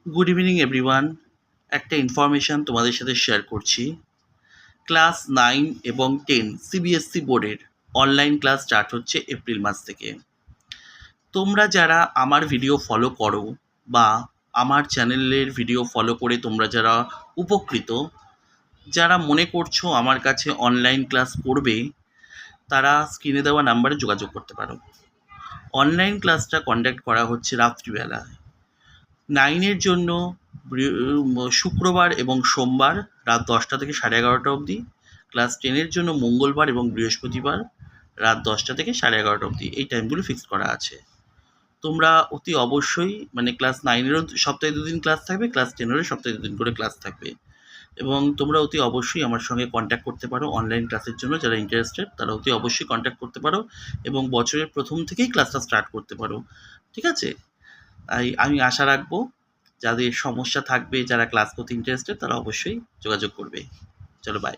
Good evening everyone. একটা information তোমাদের সাথে শেয়ার করছি। ক্লাস 9 এবং 10 সিবিএসসি বোর্ডের অনলাইন ক্লাস স্টার্ট হচ্ছে এপ্রিল মাস থেকে। তোমরা যারা আমার ভিডিও ফলো করো বা আমার চ্যানেলের ভিডিও ফলো করে তোমরা যারা উপকৃত, যারা মনে করছো আমার কাছে অনলাইন ক্লাস করবে, তারা স্ক্রিনে দেওয়া নাম্বারে যোগাযোগ করতে পারো। অনলাইন ক্লাসটা কন্ডাক্ট করা হচ্ছে রাত্রিবেলা। 9-এর জন্য শুক্রবার এবং সোমবার রাত 10টা থেকে 11:30 অবধি, ক্লাস 10-এর জন্য মঙ্গলবার এবং বৃহস্পতিবার রাত 10টা থেকে 11:30 অবধি। এই টাইমগুলো ফিক্সড করা আছে। তোমরা অতি অবশ্যই ক্লাস 9-এরও সপ্তাহে 2 দিন ক্লাস থাকবে, ক্লাস 10-এরও সপ্তাহে 2 দিন করে ক্লাস থাকবে, এবং তোমরা অতি অবশ্যই আমার সঙ্গে কন্ট্যাক্ট করতে পারো। অনলাইন ক্লাসের জন্য যারা ইন্টারেস্টেড তারা অতি অবশ্যই কন্ট্যাক্ট করতে পারো এবং বছরের প্রথম থেকেই ক্লাসটা স্টার্ট করতে পারো। ঠিক আছে? আমি আশা রাখবো যাদের সমস্যা থাকবে, যারা ক্লাস করতে ইন্টারেস্টেড, তারা অবশ্যই যোগাযোগ করবে। চলো, বাই।